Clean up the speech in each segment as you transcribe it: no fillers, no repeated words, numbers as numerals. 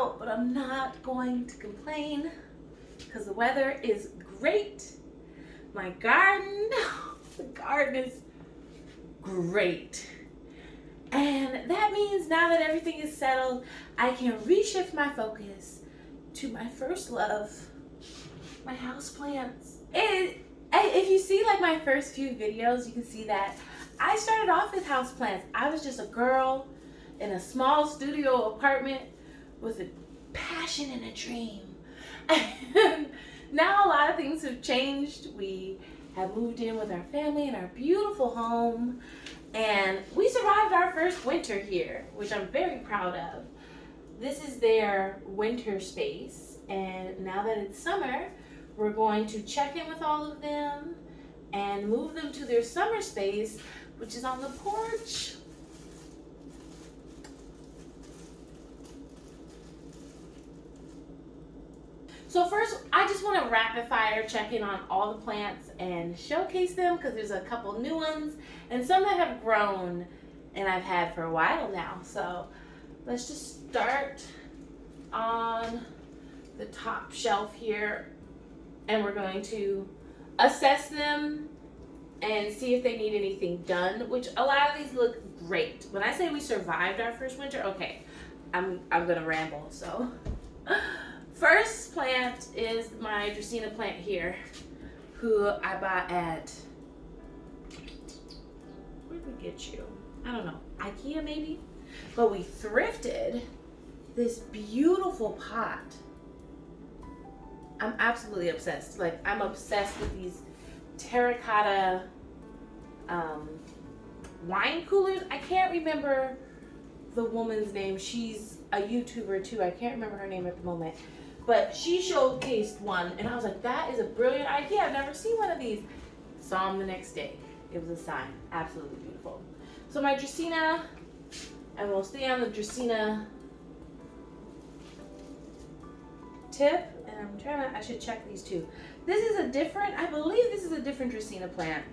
out, but I'm not going to complain because the weather is great. My garden, the garden is great. And that means now that everything is settled, I can reshift my focus to my first love, my houseplants. If you see like my first few videos, you can see that I started off with houseplants. I was just a girl in a small studio apartment with a passion and a dream. And now a lot of things have changed. We have moved in with our family in our beautiful home, and we survived our first winter here, which I'm very proud of. This is their winter space, and now that it's summer, we're going to check in with all of them and move them to their summer space, which is on the porch. So first, I just want to rapid fire check in on all the plants and showcase them because there's a couple new ones and some that have grown and I've had for a while now. So let's just start on the top shelf here, and we're going to assess them and see if they need anything done, which a lot of these look great. When I say we survived our first winter, okay, I'm gonna ramble. So first plant is my Dracaena plant here, who I bought at, where did we get you? I don't know, IKEA maybe? But we thrifted this beautiful pot. I'm absolutely obsessed. Like, I'm obsessed with these terracotta wine coolers. I can't remember the woman's name. She's a YouTuber too. I can't remember her name at the moment. But she showcased one, and I was like, that is a brilliant idea. I've never seen one of these. Saw them the next day. It was a sign. Absolutely beautiful. So my Dracaena, and we'll stay on the Dracaena tip. And I'm trying to, I should check these two. This is a different, I believe this is a different Dracaena plant.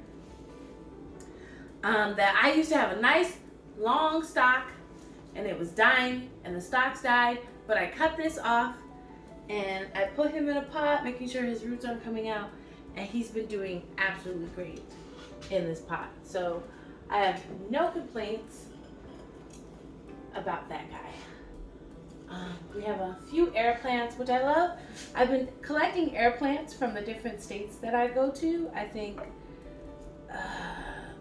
That I used to have a nice long stalk, and it was dying, and the stalks died, but I cut this off and I put him in a pot, making sure his roots aren't coming out, and he's been doing absolutely great in this pot. So I have no complaints about that guy. We have a few air plants, which I love. I've been collecting air plants from the different states that I go to. I think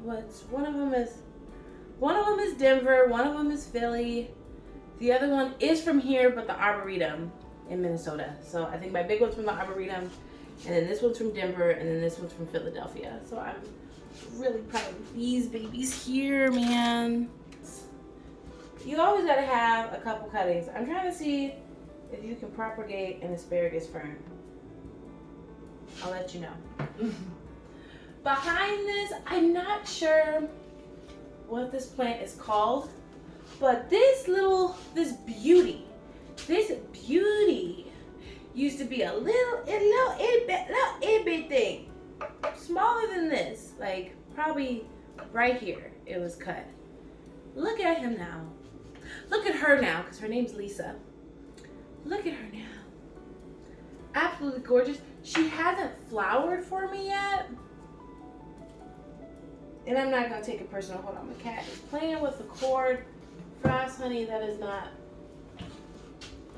one of them is Denver, one of them is Philly. The other one is from here, but the Arboretum in Minnesota. So I think my big one's from the Arboretum, and then this one's from Denver, and then this one's from Philadelphia. So I'm really proud of these babies here, man. You always gotta have a couple cuttings. I'm trying to see if you can propagate an asparagus fern. I'll let you know. Behind this, I'm not sure what this plant is called, but this beauty used to be a little itty thing, smaller than this, like probably right here. It was cut. Look at him now. Look at her now, because her name's Lisa. Look at her now. Absolutely gorgeous. She hasn't flowered for me yet. And I'm not going to take it personal. Hold on, the cat is playing with the cord. Frost, honey, that's not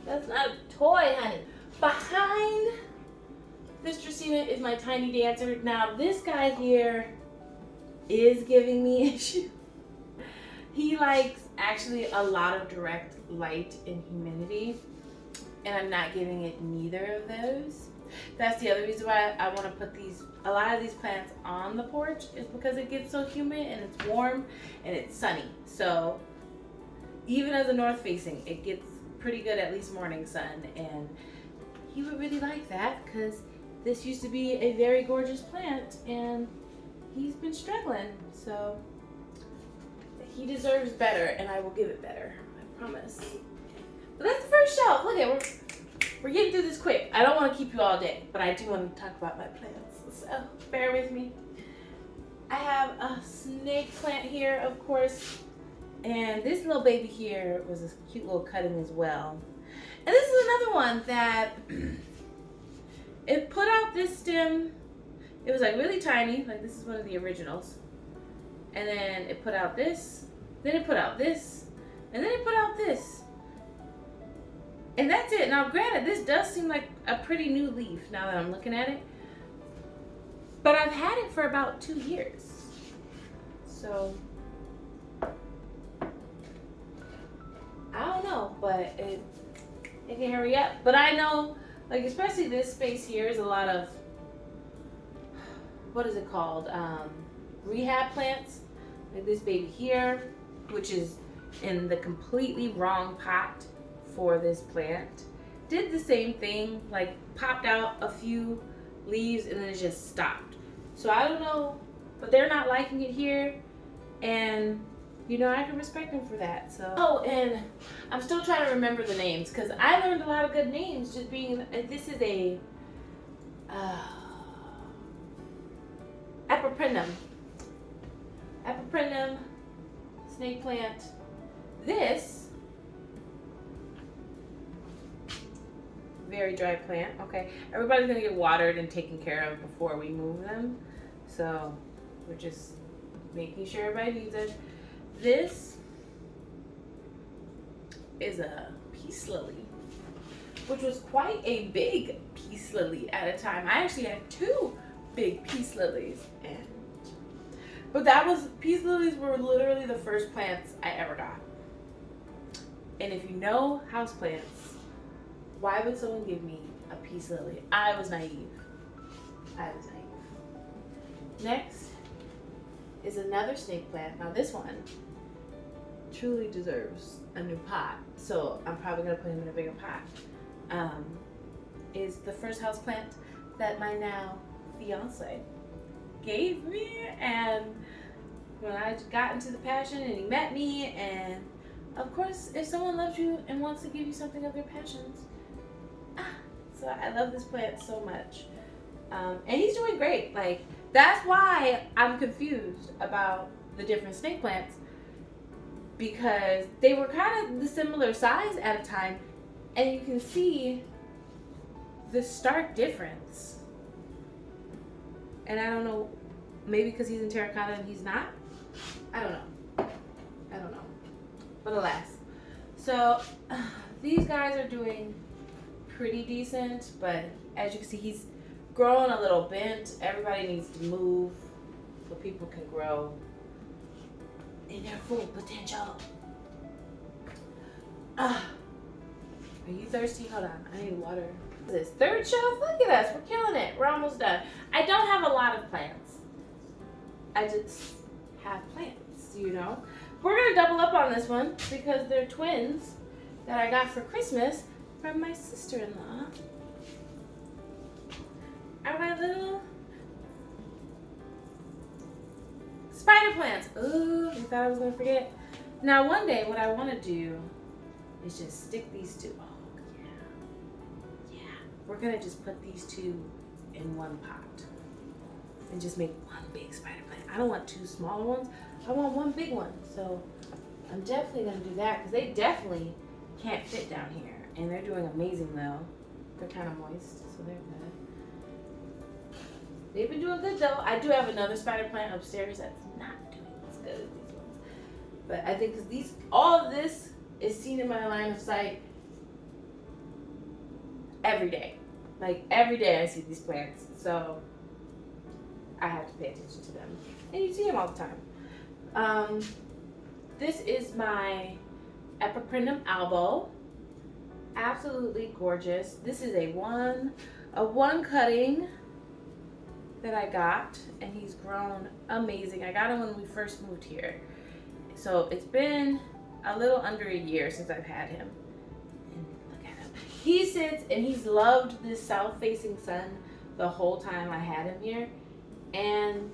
a toy, honey. Behind this Dracaena is my tiny dancer. Now, this guy here is giving me issue. He likes actually a lot of direct light and humidity, and I'm not giving it neither of those. That's the other reason why I want to put a lot of these plants on the porch, is because it gets so humid and it's warm and it's sunny. So even as a north facing, it gets pretty good, at least morning sun, and he would really like that because this used to be a very gorgeous plant and he's been struggling. So he deserves better, and I will give it better. I promise. But that's the first shelf. Look at, we're getting through this quick. I don't want to keep you all day, but I do want to talk about my plants. So bear with me. I have a snake plant here, of course, and this little baby here was a cute little cutting as well. And this is another one that it put out this stem. It was like really tiny, like this is one of the originals. And then it put out this, then it put out this, and then it put out this. And that's it. Now granted, this does seem like a pretty new leaf now that I'm looking at it. But I've had it for about 2 years. So I don't know, but it can hurry up. But I know, like especially this space here is a lot of, what is it called? Rehab plants. Like this baby here, which is in the completely wrong pot for this plant. Did the same thing, like popped out a few leaves and then it just stopped. So I don't know, but they're not liking it here. And you know, I can respect them for that. So, oh, and I'm still trying to remember the names because I learned a lot of good names just being, this is a Epiprenum snake plant. This very dry plant. Okay, everybody's gonna get watered and taken care of before we move them. So we're just making sure everybody needs it. This is a peace lily, which was quite a big peace lily at a time. I actually had 2 big peace lilies, but peace lilies were literally the first plants I ever got. And if you know houseplants, why would someone give me a peace lily? I was naive. Next is another snake plant. Now this one truly deserves a new pot, so I'm probably gonna put him in a bigger pot. Is the first house plant that my now fiance gave me, and when I got into the passion and he met me, and of course if someone loves you and wants to give you something of their passions, so I love this plant so much. And he's doing great. Like, that's why I'm confused about the different snake plants, because they were kind of the similar size at a time, and you can see the stark difference. And I don't know, maybe because he's in terracotta and he's not. I don't know. But alas. So these guys are doing pretty decent, but as you can see, he's growing a little bent. Everybody needs to move so people can grow in their full potential. Are you thirsty? Hold on, I need water. This third shelf, look at us, we're killing it. We're almost done. I don't have a lot of plants. I just have plants, you know. We're gonna double up on this one because they're twins that I got for Christmas from my sister-in-law. Are my little spider plants. Ooh, I thought I was gonna forget. Now one day what I wanna do is just stick these two. Oh yeah. We're gonna just put these two in one pot and just make one big spider plant. I don't want 2 smaller ones. I want one big one. So I'm definitely gonna do that because they definitely can't fit down here. And they're doing amazing though. They're kind of moist, so they're good. They've been doing good though. I do have another spider plant upstairs that's not doing as good as these ones. But I think because all of this is seen in my line of sight every day. Like every day I see these plants. So I have to pay attention to them. And you see them all the time. This is my Epiprenum albo. Absolutely gorgeous. This is a one cutting that I got, and he's grown amazing. I got him when we first moved here. So it's been a little under a year since I've had him. And look at him. He sits and he's loved this south-facing sun the whole time I had him here. And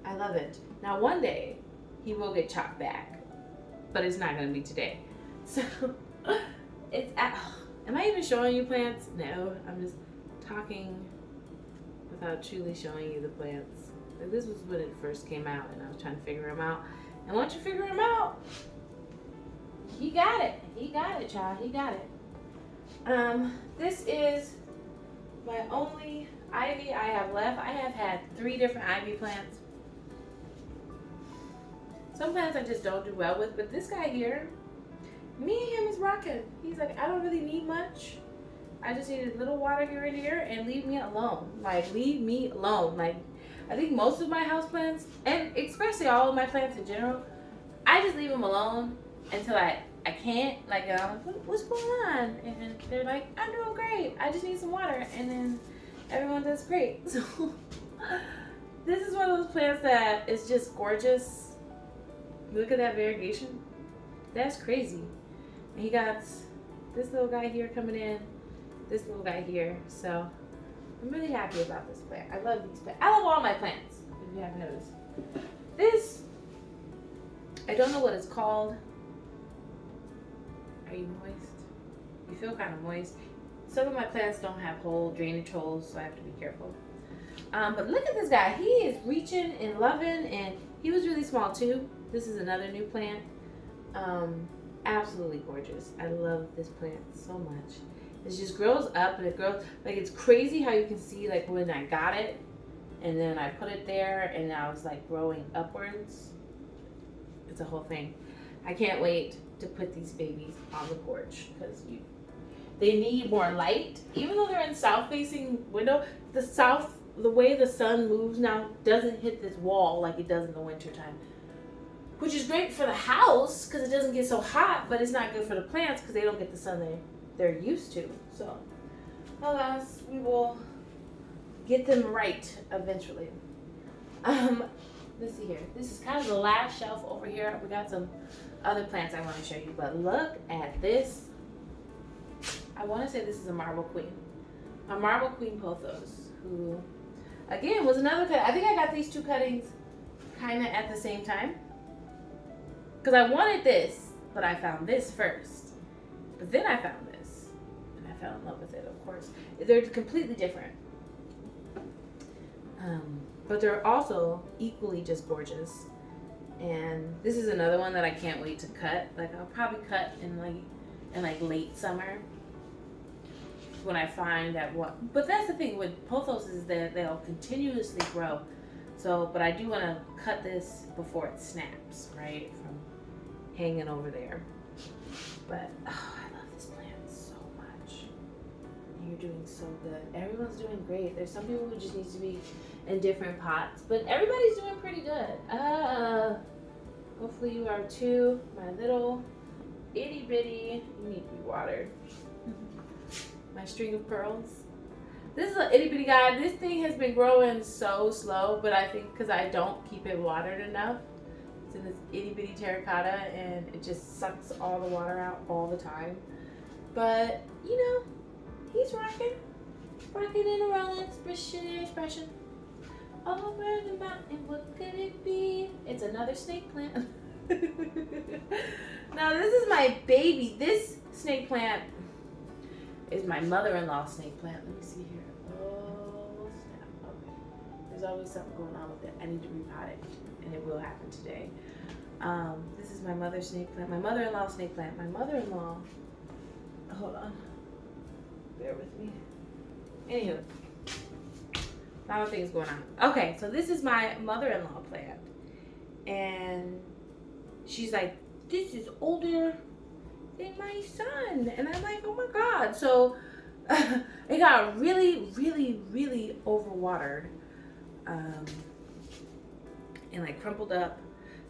I love it. Now one day he will get chopped back, but it's not gonna be today. So am I even showing you plants? No, I'm just talking without truly showing you the plants. Like, this was when it first came out and I was trying to figure them out. And once you figure them out, he got it. He got it, child. He got it. This is my only ivy I have left. I have had 3 different ivy plants. Some plants I just don't do well with, but this guy here, me and him is rocking. He's like, I don't really need much. I just need a little water here and here, and leave me alone. Like, leave me alone. Like, I think most of my houseplants, and especially all of my plants in general, I just leave them alone until I can't. Like, what's going on? And they're like, I'm doing great. I just need some water. And then everyone does great. So this is one of those plants that is just gorgeous. Look at that variegation. That's crazy. And he got this little guy here coming in, this little guy here. So I'm really happy about this plant. I love these plants. I love all my plants, if you haven't noticed. This, I don't know what it's called. Are you moist? You feel kind of moist. Some of my plants don't have drainage holes, so I have to be careful. But look at this guy. He is reaching and loving, and he was really small too. This is another new plant. Absolutely gorgeous. I love this plant so much. It just grows up, and it grows, like, it's crazy how you can see, like, when I got it, and then I put it there, and now it's like growing upwards. It's a whole thing. I can't wait to put these babies on the porch, because they need more light. Even though they're in south-facing window, the way the sun moves now doesn't hit this wall like it does in the wintertime. Which is great for the house because it doesn't get so hot, but it's not good for the plants because they don't get the sun they're used to. So, alas, we will get them right eventually. Let's see here. This is kind of the last shelf over here. We got some other plants I want to show you, but look at this. I want to say this is a marble queen. A marble queen pothos, who, again, was another cut. I think I got these 2 cuttings kind of at the same time. Because I wanted this, but I found this first. But then I found this. And I fell in love with it, of course. They're completely different. But they're also equally just gorgeous. And this is another one that I can't wait to cut. Like, I'll probably cut in late summer. When I find that one. But that's the thing with pothos is that they'll continuously grow. So, but I do want to cut this before it snaps, right? From hanging over there. But, oh, I love this plant so much. You're doing so good. Everyone's doing great. There's some people who just need to be in different pots, but everybody's doing pretty good. Hopefully you are too. My little itty bitty, you need to be watered. My string of pearls. This is an itty bitty guy. This thing has been growing so slow, but I think because I don't keep it watered enough. It's in this itty bitty terracotta, and it just sucks all the water out all the time. But, you know, he's rocking and rolling, expression. Over the mountain, what could it be? It's another snake plant. Now, this is my baby. This snake plant is my mother-in-law snake plant. Let me see here. Oh, snap. Okay. There's always something going on with it. I need to repot it, and it will happen today. This is my mother's snake plant. My mother-in-law snake plant. My mother-in-law. Hold on. Bear with me. Anywho. A lot of things going on. Okay, so this is my mother-in-law plant. And she's like, this is older than my son. And I'm like, oh my God. So it got really, really, really overwatered. And like crumpled up.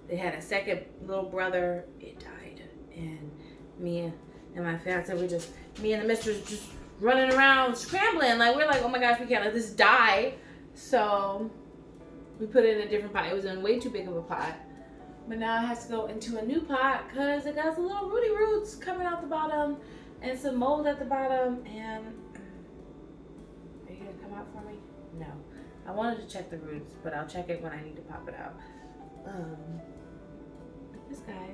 They had a second little brother. It died. And me and my fiance, me and the mistress just running around scrambling. Like, we're like, oh my gosh, we can't let this die. So we put it in a different pot. It was in way too big of a pot. But now it has to go into a new pot because it got some little rooty roots coming out the bottom and some mold at the bottom. And are you going to come out for me? No. I wanted to check the roots, but I'll check it when I need to pop it out. This guy,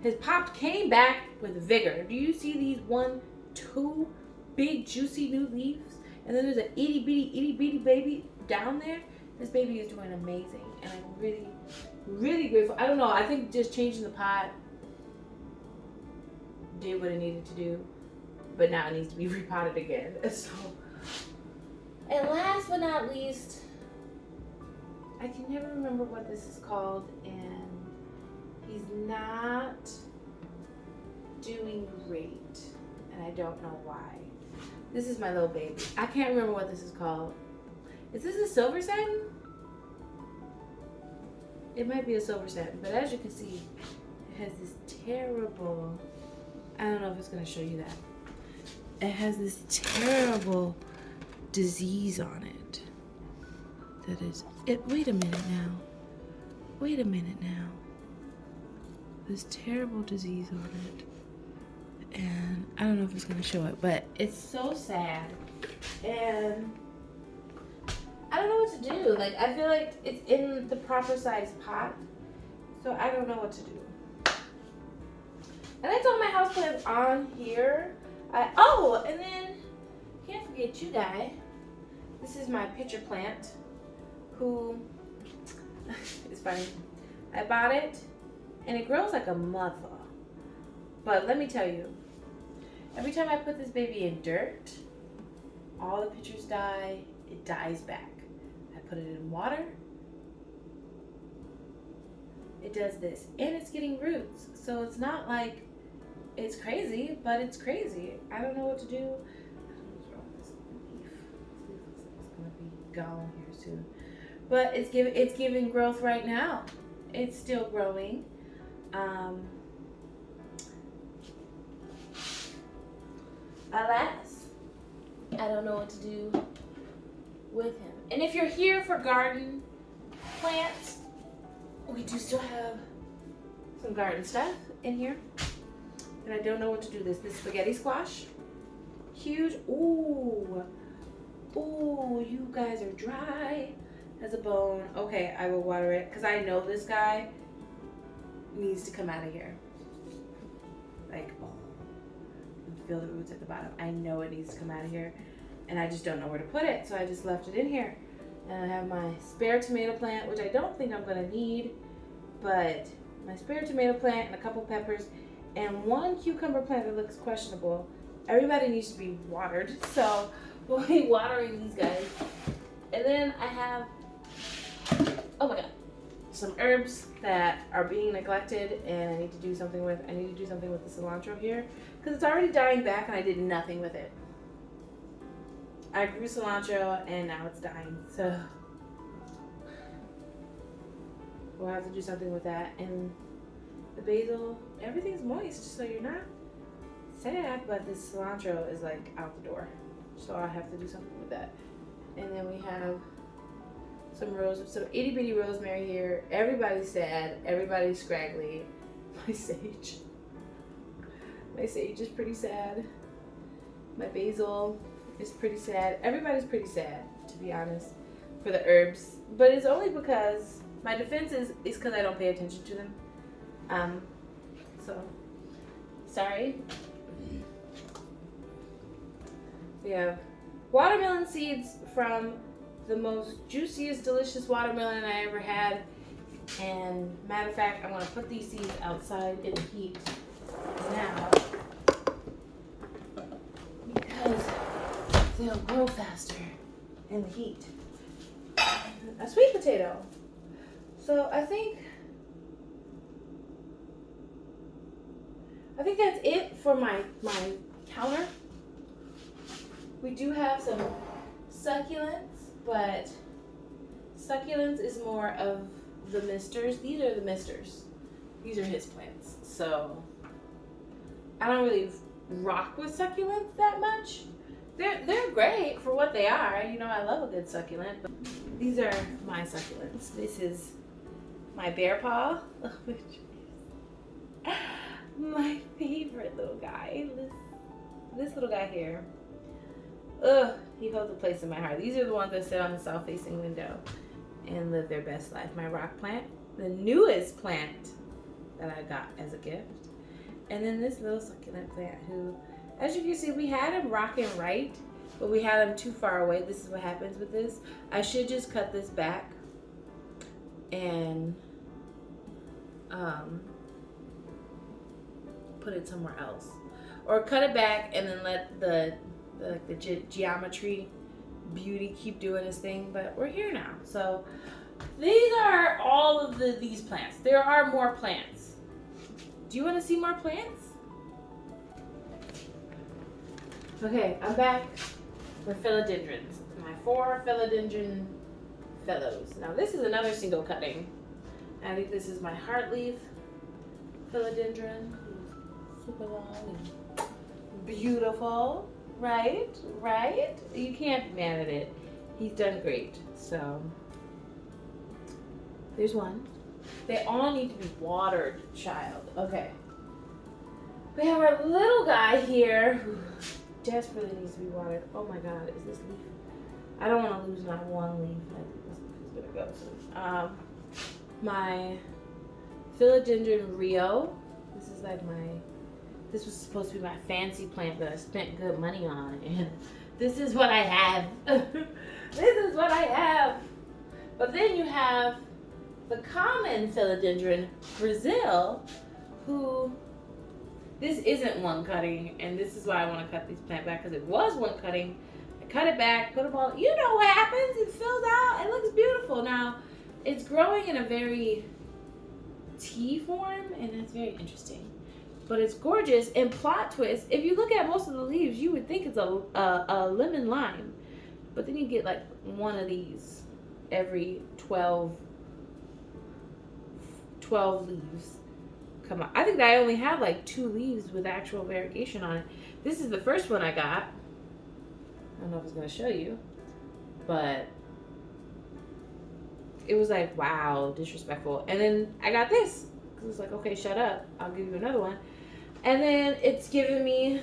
his pop came back with vigor. Do you see these 1, 2 big juicy new leaves? And then there's an itty bitty baby down there. This baby is doing amazing. And I'm really, really grateful. I don't know. I think just changing the pot did what it needed to do. but now it needs to be repotted again. So, and last but not least, I can never remember what this is called, and he's not doing great, and I don't know why. This is my little baby. I can't remember what this is called. Is this a silver satin? It might be a silver satin, but as you can see, it has this terrible, I don't know if it's gonna show you that. It has this terrible disease on it. That is, wait a minute now. Wait a minute now. This terrible disease on it. And I don't know if it's gonna show it, but it's so sad. And I don't know what to do. Like, I feel like it's in the proper size pot, so I don't know what to do. And I told my houseplants on here. And then can't forget you guys. This is my pitcher plant, who it's funny. I bought it, and it grows like a mother. But let me tell you, every time I put this baby in dirt, all the pitchers die. It dies back. I put it in water. It does this, and it's getting roots. So it's not like it's crazy, but it's crazy. I don't know what to do. I don't know what's wrong with this leaf. This leaf looks like it's gonna be gone here soon. But it's giving growth right now. It's still growing. Alas, I don't know what to do with him. And if you're here for garden plants, we do still have some garden stuff in here. And I don't know what to do this. This spaghetti squash, huge. Ooh, you guys are dry as a bone. Okay, I will water it because I know this guy needs to come out of here. Like, feel the roots at the bottom. I know it needs to come out of here, and I just don't know where to put it, so I just left it in here. And I have my spare tomato plant, which I don't think I'm gonna need, but my spare tomato plant and a couple peppers and one cucumber plant that looks questionable. Everybody needs to be watered, so we'll be watering these guys. And then I have, oh my god, some herbs that are being neglected and I need to do something with. I need to do something with the cilantro here because it's already dying back and I did nothing with it. I grew cilantro and now it's dying, so we'll have to do something with that. And the basil, everything's moist, so you're not sad, but this cilantro is like out the door, so I have to do something with that. And then we have some itty bitty rosemary here. Everybody's sad, everybody's scraggly. My sage is pretty sad. My basil is pretty sad. Everybody's pretty sad, to be honest, for the herbs. But it's only because my defense is because I don't pay attention to them. So sorry. We have watermelon seeds from the most juiciest, delicious watermelon I ever had. And matter of fact, I'm gonna put these seeds outside in the heat now because they'll grow faster in the heat. A sweet potato. So I think that's it for my counter. We do have some succulents, but succulents is more of the misters. These are the misters. These are his plants. So I don't really rock with succulents that much. They're great for what they are. You know, I love a good succulent. But these are my succulents. This is my bear paw, which is my favorite little guy. This little guy here. Ugh, he holds a place in my heart. These are the ones that sit on the south-facing window and live their best life. My rock plant, the newest plant that I got as a gift. And then this little succulent plant who, as you can see, we had him rocking right, but we had him too far away. This is what happens with this. I should just cut this back and put it somewhere else. or cut it back and then let the geometry beauty keep doing its thing. But we're here now. So these are all of these plants. There are more plants. Do you want to see more plants? Okay, I'm back with philodendrons. My 4 philodendron fellows. Now this is another single cutting. I think this is my heartleaf philodendron. Super long and beautiful. Right? Right? You can't be mad at it. He's done great. So there's one. They all need to be watered, child. Okay. We have our little guy here who desperately needs to be watered. Oh my God, is this leaf? I don't want to lose my one leaf. I think this leaf is gonna go soon. My philodendron Rio. This is like this was supposed to be my fancy plant that I spent good money on, and this is what I have. This is what I have. But then you have the common philodendron Brazil, who this isn't one cutting, and this is why I want to cut these plant back, because it was one cutting. I cut it back, put them all. You know what happens? It fills out. It looks beautiful. Now, it's growing in a very T form, and that's very interesting. But it's gorgeous. And plot twist, if you look at most of the leaves, you would think it's a lemon lime, but then you get like one of these every 12 leaves come out. I think that I only have like 2 leaves with actual variegation on it. This is the first one I got. I don't know if it's gonna show you, but it was like, wow, disrespectful. And then I got this. It was like, okay, shut up. I'll give you another one. And then it's giving me,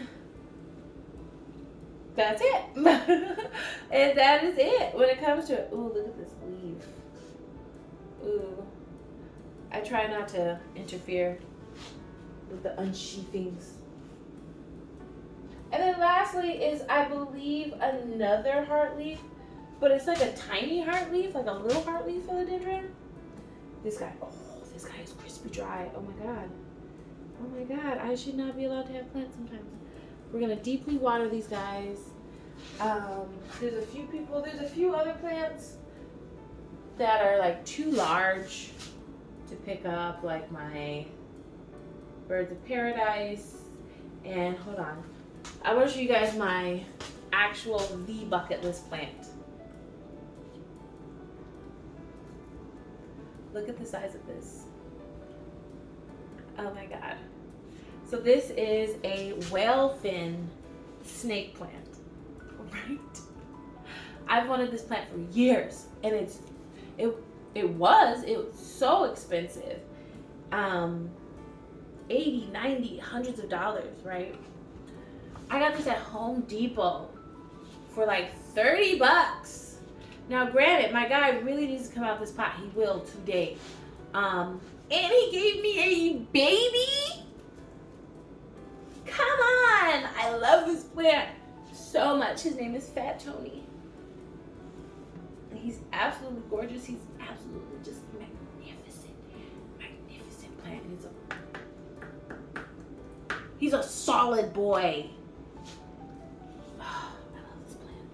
that's it. And that is it when it comes to it. Ooh, look at this leaf. Ooh. I try not to interfere with the unsheathings. And then lastly is, I believe, another heart leaf, but it's like a tiny heart leaf, like a little heart leaf philodendron. This guy, oh, this guy is crispy dry. Oh my God. Oh my God, I should not be allowed to have plants sometimes. We're gonna deeply water these guys. There's a few other plants that are like too large to pick up, like my birds of paradise. And hold on, I want to show you guys my actual bucket list plant. Look at the size of this. Oh my God. So this is a whale fin snake plant, right? I've wanted this plant for years, and it was so expensive. 80, 90, hundreds of dollars, right? I got this at Home Depot for like 30 bucks. Now granted, my guy really needs to come out this pot. He will today. And he gave me a baby? Come on! I love this plant so much. His name is Fat Tony. And he's absolutely gorgeous. He's absolutely just magnificent plant. He's a solid boy. Oh, I love this plant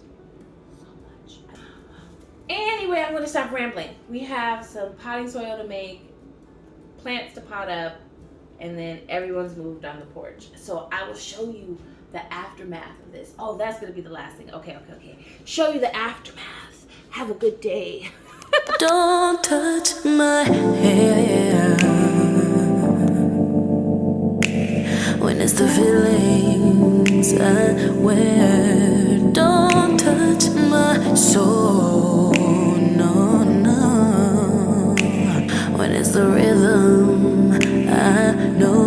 so much. Anyway, I'm going to stop rambling. We have some potting soil to make, plants to pot up, and then everyone's moved on the porch. So I will show you the aftermath of this. Oh, that's going to be the last thing. Okay. Show you the aftermath. Have a good day. Don't touch my hair when it's the feelings I wear. Don't touch my soul, no, when it's the rhythm I know.